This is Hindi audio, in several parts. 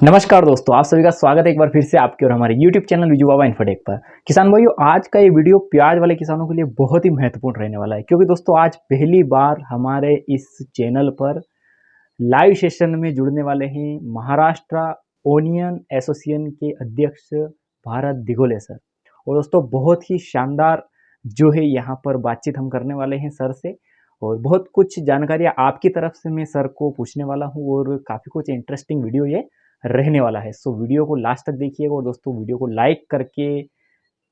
नमस्कार दोस्तों, आप सभी का स्वागत है एक बार फिर से आपके और हमारे YouTube चैनल विजू बाबा इन्फोटेक पर। किसान भाइयों, आज का ये वीडियो प्याज वाले किसानों के लिए बहुत ही महत्वपूर्ण रहने वाला है, क्योंकि दोस्तों आज पहली बार हमारे इस चैनल पर लाइव सेशन में जुड़ने वाले हैं महाराष्ट्र ओनियन एसोसिएशन के अध्यक्ष भारत दिगोले सर। और दोस्तों बहुत ही शानदार जो है यहाँ पर बातचीत हम करने वाले हैं सर से, और बहुत कुछ जानकारियाँ आपकी तरफ से मैं सर को पूछने वाला हूँ, और काफ़ी कुछ इंटरेस्टिंग वीडियो ये रहने वाला है। सो वीडियो को लास्ट तक देखिएगा, और दोस्तों वीडियो को लाइक करके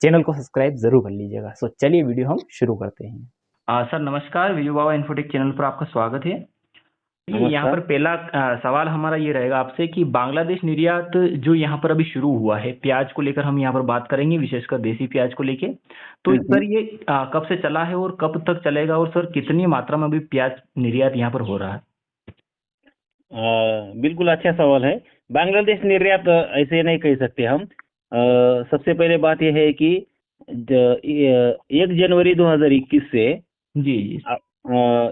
चैनल को सब्सक्राइब जरूर कर लीजिएगा। सो चलिए वीडियो हम शुरू करते हैं। सर नमस्कार, विजू बाबा इन्फोटेक चैनल पर आपका स्वागत है। यहाँ पर पहला सवाल हमारा ये रहेगा आपसे कि बांग्लादेश निर्यात जो यहाँ पर अभी शुरू हुआ है प्याज को लेकर, हम यहाँ पर बात करेंगे विशेषकर देसी प्याज को लेके। तो सर ये कब से चला है और कब तक चलेगा, और सर कितनी मात्रा में अभी प्याज निर्यात यहाँ पर हो रहा है? बिल्कुल अच्छा सवाल है। बांग्लादेश निर्यात ऐसे नहीं कह सकते हम। सबसे पहले बात यह है कि 1 जनवरी 2021 से जी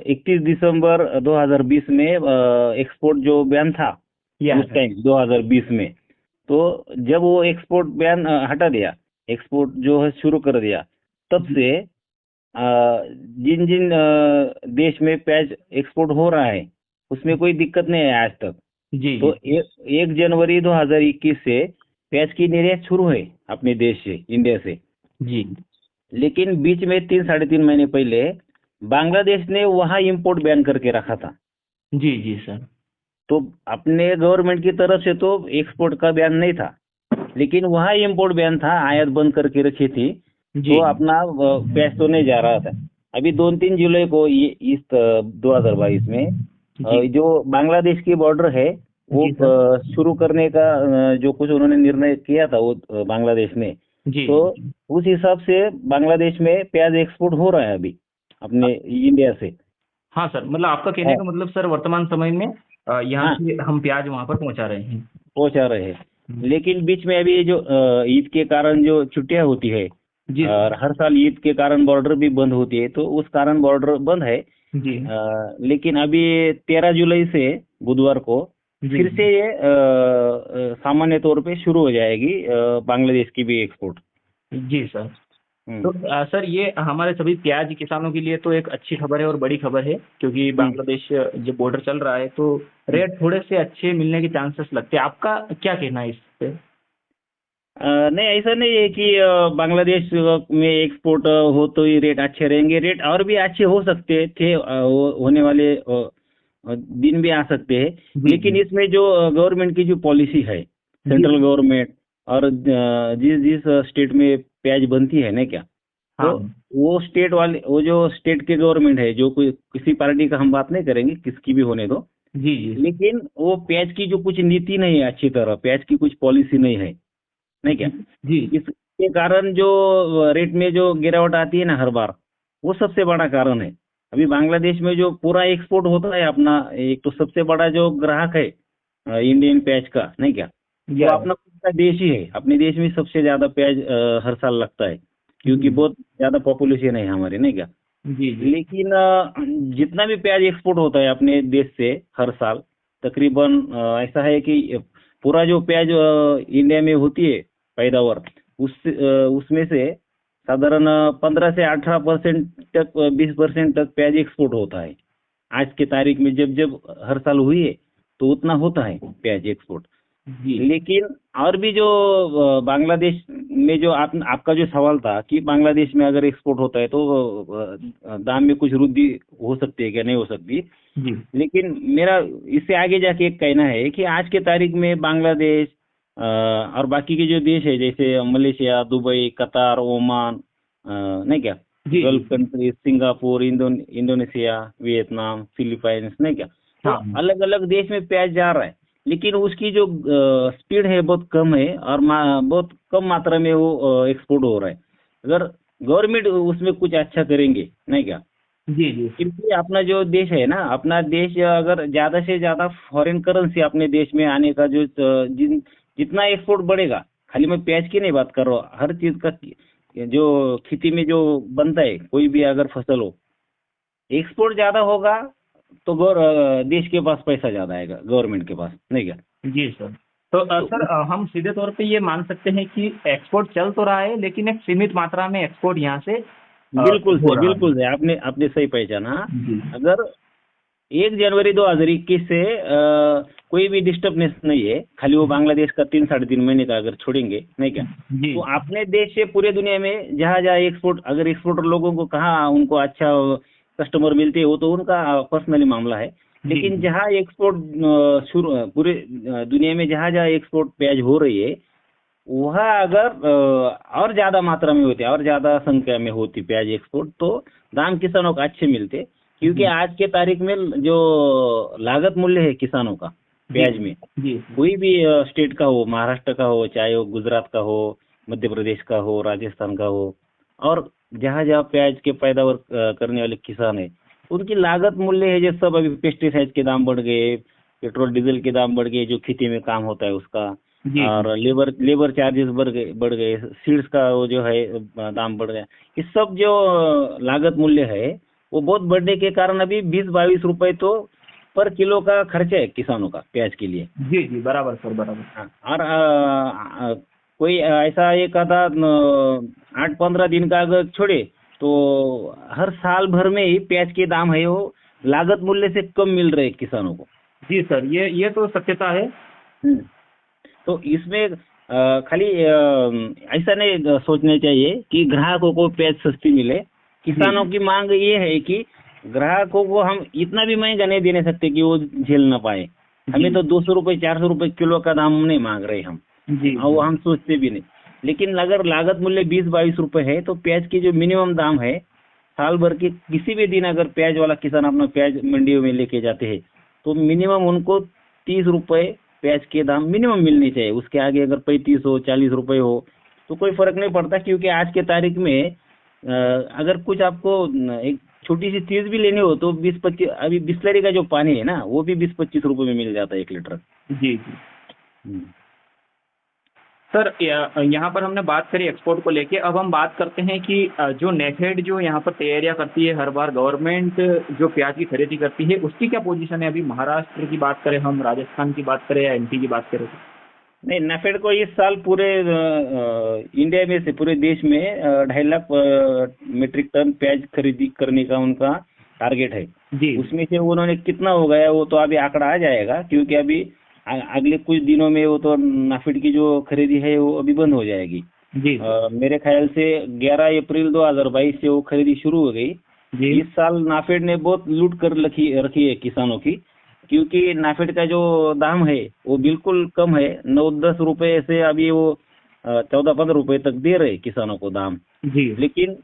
31 दिसंबर 2020 में एक्सपोर्ट जो बैन था उस टाइम 2020 में, तो जब वो एक्सपोर्ट बैन हटा दिया, एक्सपोर्ट जो है शुरू कर दिया, तब से जिन जिन देश में प्याज एक्सपोर्ट हो रहा है उसमें कोई दिक्कत नहीं है आज तक। जी तो 1 जनवरी 2021 से प्याज की निर्यात शुरू है अपने देश से, इंडिया से। जी लेकिन बीच में 3-3.5 महीने पहले बांग्लादेश ने वहां इंपोर्ट बैन करके रखा था। जी जी सर। तो अपने गवर्नमेंट की तरफ से तो एक्सपोर्ट का बैन नहीं था, लेकिन वहां इंपोर्ट बैन था, आयात बंद करके रखी थी। तो अपना प्याज तो नहीं जा रहा था। अभी 2-3 जुलाई को इस 2022 में जो बांग्लादेश की बॉर्डर है वो शुरू करने का जो कुछ उन्होंने निर्णय किया था वो बांग्लादेश ने, तो उस हिसाब से बांग्लादेश में प्याज एक्सपोर्ट हो रहा है अभी अपने इंडिया से। हाँ सर, मतलब आपका कहने का मतलब सर वर्तमान समय में यहाँ से हम प्याज वहाँ पर पहुँचा रहे हैं। लेकिन बीच में अभी जो ईद के कारण जो छुट्टियां होती है, और हर साल ईद के कारण बॉर्डर भी बंद होती है, तो उस कारण बॉर्डर बंद है। लेकिन अभी 13 जुलाई से बुधवार को फिर से ये सामान्य तौर पे शुरू हो जाएगी बांग्लादेश की भी एक्सपोर्ट। जी सर। तो सर ये हमारे सभी प्याज किसानों के लिए तो एक अच्छी खबर है और बड़ी खबर है, क्योंकि बांग्लादेश जो बॉर्डर चल रहा है तो रेट थोड़े से अच्छे मिलने के चांसेस लगते हैं। आपका क्या कहना है इस पे? नहीं, ऐसा नहीं है कि बांग्लादेश में एक्सपोर्ट हो तो ही रेट अच्छे रहेंगे। रेट और भी अच्छे हो सकते थे, होने वाले दिन भी आ सकते हैं। लेकिन इसमें जो गवर्नमेंट की जो पॉलिसी है, सेंट्रल गवर्नमेंट, और जिस जिस स्टेट में प्याज बनती है ना क्या, तो वो स्टेट वाले, वो जो स्टेट के गवर्नमेंट है, जो कोई किसी पार्टी का हम बात नहीं करेंगे, किसकी भी होने दो, लेकिन वो प्याज की जो कुछ नीति नहीं है, अच्छी तरह प्याज की कुछ पॉलिसी नहीं है, नहीं क्या, इसके कारण जो रेट में जो गिरावट आती है ना हर बार, वो सबसे बड़ा कारण है। अभी बांग्लादेश में जो पूरा एक्सपोर्ट होता है अपना, एक तो सबसे बड़ा जो ग्राहक है इंडियन प्याज का, नहीं क्या, तो अपना खुद का देश ही है। अपने देश में सबसे ज्यादा प्याज हर साल लगता है, क्योंकि बहुत ज्यादा पॉपुलेशन है हमारे, नहीं क्या। लेकिन जितना भी प्याज एक्सपोर्ट होता है अपने देश से हर साल, तकरीबन ऐसा है कि पूरा जो प्याज इंडिया में होती है पैदावार, उसमें से साधारण 15 से 18% तक, 20% तक प्याज एक्सपोर्ट होता है। आज के तारीख में जब जब हर साल हुई है तो उतना होता है प्याज एक्सपोर्ट। लेकिन और भी जो बांग्लादेश में जो आपका जो सवाल था कि बांग्लादेश में अगर एक्सपोर्ट होता है तो दाम में कुछ वृद्धि हो सकती है क्या, नहीं हो सकती। लेकिन मेरा इससे आगे जाके एक कहना है कि आज के तारीख में बांग्लादेश और बाकी के जो देश है, जैसे मलेशिया, दुबई, कतार, ओमान, नहीं क्या, gulf country, Singapore, Indonesia, Vietnam, Philippines, नहीं क्या, तो अलग अलग देश में प्याज जा रहा है। लेकिन उसकी जो स्पीड है बहुत कम है, और बहुत कम मात्रा में वो एक्सपोर्ट हो रहा है। अगर गवर्नमेंट उसमें कुछ अच्छा करेंगे, नहीं क्या, क्योंकि अपना जो देश है ना, अपना देश अगर ज्यादा से ज्यादा फॉरेन करेंसी अपने देश में आने का जो जितना एक्सपोर्ट बढ़ेगा, खाली मैं प्याज की नहीं बात कर रहा हूँ, हर चीज का जो खेती में जो बनता है, कोई भी अगर फसल हो, एक्सपोर्ट ज्यादा होगा तो देश के पास पैसा ज्यादा आएगा, गवर्नमेंट के पास, नहीं क्या। जी सर। तो तो सर हम सीधे तौर पे ये मान सकते हैं कि एक्सपोर्ट चल तो रहा है, लेकिन एक सीमित मात्रा में एक्सपोर्ट यहाँ से बिल्कुल हो सही, रहा है। बिल्कुल सही, आपने आपने सही पहचाना। जी अगर 1 जनवरी 2021 से कोई भी डिस्टर्बनेस नहीं है, खाली वो बांग्लादेश का 3 साढ़े 3 महीने का अगर छोड़ेंगे, नहीं क्या, जी तो अपने देश से पूरे दुनिया में जहाँ जहाँ एक्सपोर्ट, अगर एक्सपोर्टर लोगों को कहाँ उनको अच्छा कस्टमर मिलते हैं वो तो उनका पर्सनली मामला है। जी लेकिन जी जहाँ एक्सपोर्ट शुरू पूरे दुनिया में जहाँ जहाँ एक्सपोर्ट प्याज हो रही है, वह अगर और ज्यादा मात्रा में होती, और ज्यादा संख्या में होती प्याज एक्सपोर्ट, तो दाम किसानों को अच्छे मिलते। क्योंकि जी आज के तारीख में जो लागत मूल्य है किसानों का जी प्याज में, जी कोई भी स्टेट का हो, महाराष्ट्र का हो, चाहे वो गुजरात का हो, मध्य प्रदेश का हो, राजस्थान का हो, और जहाँ जहाँ प्याज के पैदावार करने वाले किसान है, उनकी लागत मूल्य है जो सब अभी पेस्टिसाइड के दाम बढ़ गए, पेट्रोल डीजल के दाम बढ़ गए, जो खेती में काम होता है उसका, जी जी और लेबर लेबर चार्जेस बढ़ गए, सीड्स का वो जो है दाम बढ़ गया। ये सब जो लागत मूल्य है वो बहुत बढ़ने के कारण अभी 20-22 रुपए तो पर किलो का खर्चा है किसानों का प्याज के लिए। जी जी, बराबर सर, बराबर। हाँ, और कोई ऐसा एक आधा 8-15 दिन का अगर छोड़े, तो हर साल भर में ही प्याज के दाम है वो लागत मूल्य से कम मिल रहे किसानों को। जी सर, ये तो सत्यता है। हम्म। तो इसमें खाली ऐसा नहीं सोचना चाहिए कि ग्राहकों को प्याज सस्ती मिले। जी किसानों की मांग ये है कि ग्राहकों को हम इतना भी महंगा नहीं देने सकते कि वो झेल ना पाए। जी हमें तो 200 रुपये 400 रुपये किलो का दाम नहीं मांग रहे हम, जी और वो जी हम सोचते भी नहीं। लेकिन अगर लागत मूल्य 20-22 रुपए है, तो प्याज की जो मिनिमम दाम है, साल भर के किसी भी दिन अगर प्याज वाला किसान अपना प्याज मंडियों में लेके जाते हैं, तो मिनिमम उनको 30 रुपए प्याज के दाम मिनिमम मिलने चाहिए। उसके आगे अगर 35 हो, 40 रुपए हो, तो कोई फर्क नहीं पड़ता। क्योंकि आज के तारीख में अगर कुछ आपको एक छोटी सी चीज भी लेनी हो, तो 20-25, अभी बिस्लरी का जो पानी है ना, वो भी 20-25 रुपए में मिल जाता है 1 लीटर। जी जी हम्म। सर, यहाँ पर हमने बात करी एक्सपोर्ट को लेके। अब हम बात करते हैं कि जो नेफेड जो यहाँ पर तैयारियां करती है, हर बार गवर्नमेंट जो प्याज की खरीदी करती है, उसकी क्या पोजीशन है? अभी महाराष्ट्र की बात करें, हम राजस्थान की बात करें या एमपी की बात करें? नहीं, नाफेड को इस साल पूरे इंडिया में से पूरे देश में 2.5 लाख मीट्रिक टन प्याज खरीदी करने का उनका टारगेट है। जी उसमें से उन्होंने कितना हो गया वो तो अभी आंकड़ा आ जाएगा, क्योंकि अभी अगले कुछ दिनों में वो तो नाफेड की जो खरीदी है वो अभी बंद हो जाएगी। जी मेरे ख्याल से 11 अप्रैल 2022 से वो खरीदी शुरू हो गई। जी इस साल नाफेड ने बहुत लूट कर रखी है किसानों की। क्योंकि नाफेड का जो दाम है वो बिल्कुल कम है, 9-10 रुपए से अभी वो 14-15 रुपए तक दे रहे किसानों को दाम। जी लेकिन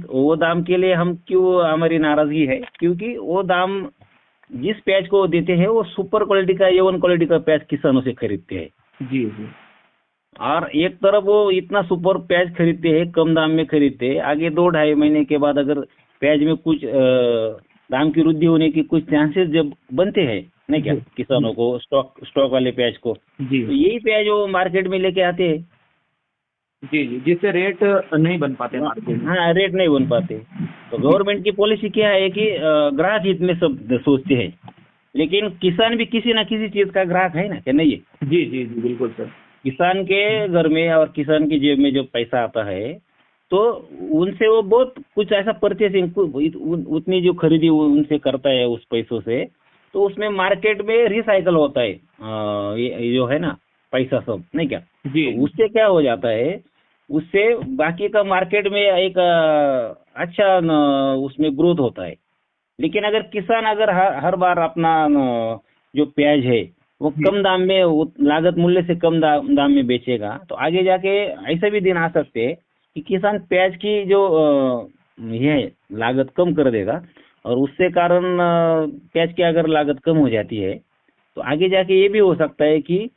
वो दाम के लिए हम क्यों, हमारी नाराजगी है, क्योंकि वो दाम जिस प्याज को वो देते हैं वो सुपर क्वालिटी का, A1 क्वालिटी का प्याज किसानों से खरीदते हैं। जी जी और एक तरफ वो इतना सुपर प्याज खरीदते हैं, कम दाम में खरीदते हैं, आगे 2-2.5 महीने के बाद अगर प्याज में कुछ दाम की वृद्धि होने की कुछ चांसेस जब बनते हैं, नहीं क्या, जी किसानों को स्टॉक वाले प्याज को, जी तो यही प्याज वो मार्केट में लेके आते हैं। जी जी, जिससे रेट नहीं बन पाते मार्केट में। हाँ, रेट नहीं बन पाते। तो जी गवर्नमेंट की पॉलिसी क्या है कि ग्राहक हित में सब सोचते हैं, लेकिन किसान भी किसी ना किसी चीज का ग्राहक है ना, क्या नहीं है? जी जी जी, बिल्कुल सर। किसान के घर में और किसान की जेब में जो पैसा आता है, तो उनसे वो बहुत कुछ ऐसा परचेसिंग, उतनी जो खरीदी वो उनसे करता है उस पैसों से, तो उसमें मार्केट में रिसाइकल होता है ये जो है ना पैसा सब, नहीं क्या? जी तो उससे क्या हो जाता है, उससे बाकी का मार्केट में एक अच्छा उसमें ग्रोथ होता है। लेकिन अगर किसान अगर हर बार अपना जो प्याज है वो जी कम दाम में, वो लागत मूल्य से कम दाम में बेचेगा, तो आगे जाके ऐसे भी दिन आ सकते हैं कि किसान प्याज की जो ये है लागत कम कर देगा, और उससे कारण प्याज की अगर लागत कम हो जाती है, तो आगे जाके ये भी हो सकता है कि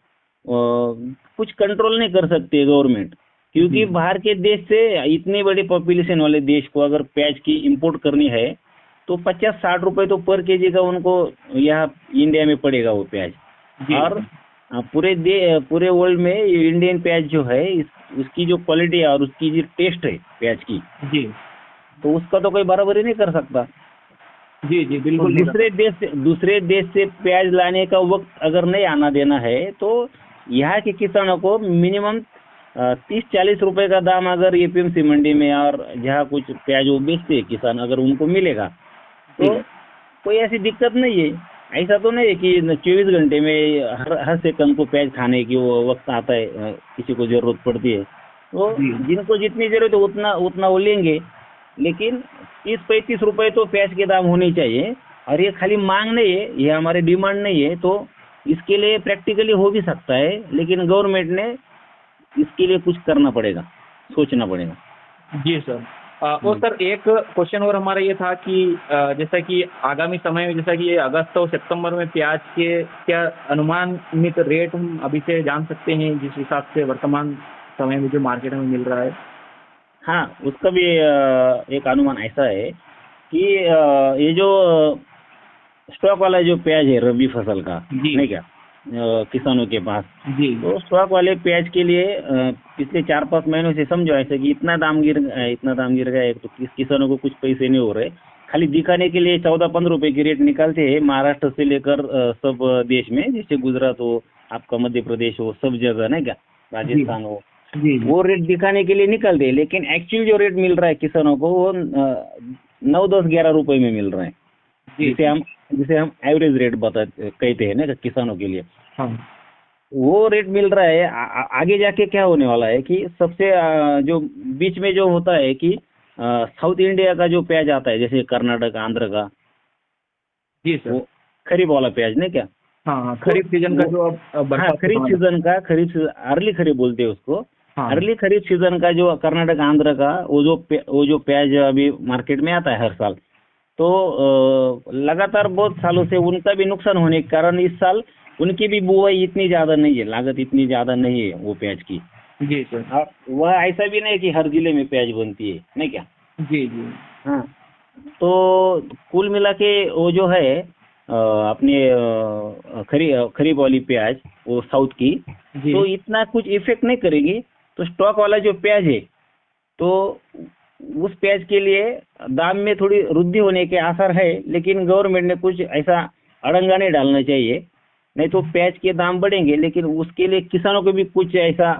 कुछ कंट्रोल नहीं कर सकते गवर्नमेंट। क्योंकि जी बाहर के देश से इतनी बड़ी पॉपुलेशन वाले देश को अगर प्याज की इंपोर्ट करनी है, तो 50-60 रुपए तो पर केजी का उनको यहाँ इंडिया में पड़ेगा वो प्याज। जी और पूरे वर्ल्ड में ये इंडियन प्याज जो है, उसकी जो क्वालिटी है और उसकी जो टेस्ट है प्याज की, जी तो उसका तो कोई बराबरी नहीं कर सकता। जी जी, तो बिल्कुल नहीं कर दूसरे देश से प्याज लाने का वक्त अगर नहीं आना देना है, तो यहाँ के किसानों को मिनिमम 30-40 रुपए का दाम अगर एपीएमसी मंडी में और जहाँ कुछ प्याज वो बेचते हैं किसान, अगर उनको मिलेगा तो कोई ऐसी दिक्कत नहीं है। ऐसा तो नहीं है कि 24 घंटे में हर सेकंड को प्याज खाने की वो वक्त आता है, किसी को जरूरत पड़ती है तो जिनको जितनी जरूरत है उतना वो लेंगे। लेकिन 30-35 रुपए तो प्याज के दाम होने चाहिए। और ये खाली मांग नहीं है, ये हमारी डिमांड नहीं है, तो इसके लिए प्रैक्टिकली हो भी सकता है, लेकिन गवर्नमेंट ने इसके लिए कुछ करना पड़ेगा, सोचना पड़ेगा। जी सर। और सर एक क्वेश्चन और हमारा ये था कि जैसा कि आगामी समय में, जैसा कि ये अगस्त और सितंबर में प्याज के क्या अनुमानित रेट हम अभी से जान सकते हैं, जिस हिसाब से वर्तमान समय में जो मार्केट में मिल रहा है? हाँ, उसका भी एक अनुमान ऐसा है कि ये जो स्टॉक वाला जो प्याज है रबी फसल का, नहीं क्या, किसानों के पास, जी तो स्टॉक वाले प्याज के लिए पिछले 4-5 महीनों से समझो ऐसे कि इतना दाम गिर गया है, तो किसानों को कुछ पैसे नहीं हो रहे, खाली दिखाने के लिए 14-15 रुपए की रेट निकालते हैं महाराष्ट्र से लेकर सब देश में, जैसे गुजरात हो, आपका मध्य प्रदेश हो, सब जगह, नहीं क्या, राजस्थान हो, वो रेट दिखाने के लिए निकलते हैं। लेकिन एक्चुअल जो रेट मिल रहा है किसानों को वो 9-10-11 रुपए में मिल रहा है, जिसे हम एवरेज रेट कहते हैं ना किसानों के लिए। हाँ। वो रेट मिल रहा है। आगे जाके क्या होने वाला है कि सबसे जो बीच में जो होता है कि साउथ इंडिया का जो प्याज आता है, जैसे कर्नाटक, आंध्र का, जी सर, वो खरीफ वाला प्याज, नहीं क्या, हाँ, खरीफ सीजन का जो खरीफ सीजन अर्ली खरीफ बोलते हैं उसको, अर्ली खरीफ सीजन का जो कर्नाटक, आंध्र का वो जो प्याज अभी मार्केट में आता है हर साल, तो लगातार बहुत सालों से उनका भी नुकसान होने के कारण इस साल उनकी भी बुआई इतनी ज्यादा नहीं है, लागत इतनी ज्यादा नहीं है वो प्याज की। जी सर। और वह ऐसा भी नहीं कि हर जिले में प्याज बनती है, नहीं क्या। जी जी। हाँ, तो कुल मिला के वो जो है अपने खरीफ वाली प्याज वो साउथ की, तो इतना कुछ इफेक्ट नहीं करेगी। तो स्टॉक वाला जो प्याज है, तो उस प्याज के लिए दाम में थोड़ी वृद्धि होने के आसार है, लेकिन गवर्नमेंट ने कुछ ऐसा अड़ंगा नहीं डालना चाहिए, नहीं तो प्याज के दाम बढ़ेंगे। लेकिन उसके लिए किसानों को भी कुछ ऐसा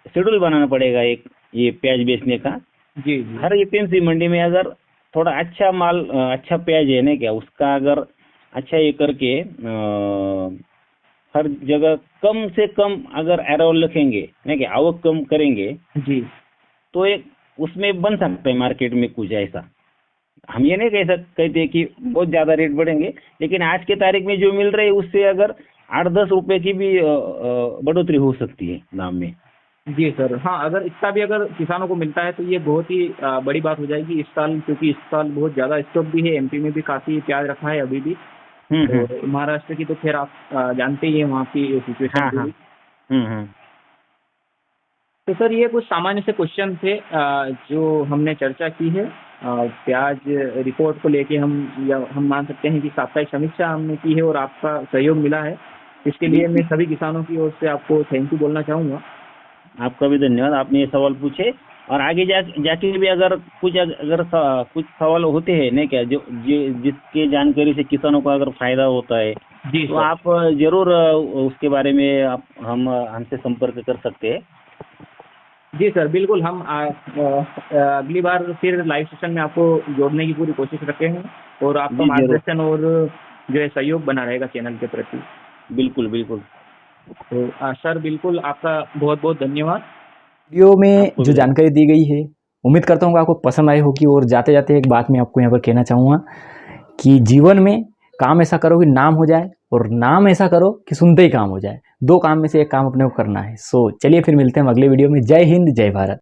शेड्यूल बनाना पड़ेगा, एक ये प्याज बेचने का। जी। हर एपीएमसी मंडी में अगर थोड़ा अच्छा माल, अच्छा प्याज है ना क्या, उसका अगर अच्छा ये करके हर जगह कम से कम अगर एरोल रखेंगे, नहीं क्या, आवक कम करेंगे जी, तो एक उसमें बन सकता है मार्केट में कुछ ऐसा। हम ये नहीं कहते कि बहुत ज्यादा रेट बढ़ेंगे, लेकिन आज के तारीख में जो मिल रहे है उससे अगर 8-10 रुपए की भी बढ़ोतरी हो सकती है दाम में। जी सर। हाँ, अगर इतना भी अगर किसानों को मिलता है तो ये बहुत ही बड़ी बात हो जाएगी इस साल, क्योंकि इस साल बहुत ज़्यादा स्टॉक भी है, एमपी में भी काफ़ी प्याज रखा है अभी भी। तो महाराष्ट्र की तो खैर आप जानते ही हैं वहाँ की सिचुएशन। तो सर ये कुछ सामान्य से क्वेश्चन थे जो हमने चर्चा की है प्याज रिपोर्ट को लेके। हम मान सकते हैं कि साप्ताहिक समीक्षा हमने की है और आपका सहयोग मिला है, इसके लिए मैं सभी किसानों की ओर से आपको थैंक यू बोलना चाहूँगा। आपका भी धन्यवाद, आपने ये सवाल पूछे। और आगे जाके भी अगर कुछ सवाल होते हैं नहीं क्या, जो जिसके जानकारी से किसानों को अगर फायदा होता है, तो आप जरूर उसके बारे में हमसे संपर्क कर सकते हैं। जी सर, बिल्कुल। हम अगली बार फिर लाइव सेशन में आपको जोड़ने की पूरी कोशिश रखते हैं और आपका मार्गदर्शन और जो है सहयोग बना रहेगा चैनल के प्रति। बिल्कुल बिल्कुल। तो सर बिल्कुल आपका बहुत बहुत धन्यवाद। वीडियो में जो जानकारी दी गई है उम्मीद करता हूँ कि आपको पसंद आई होगी। और जाते जाते एक बात मैं आपको यहाँ पर कहना चाहूँगा कि जीवन में काम ऐसा करो कि नाम हो जाए, और नाम ऐसा करो कि सुनते ही काम हो जाए। दो काम में से एक काम अपने को करना है। सो चलिए फिर मिलते हैं अगले वीडियो में। जय हिंद, जय भारत।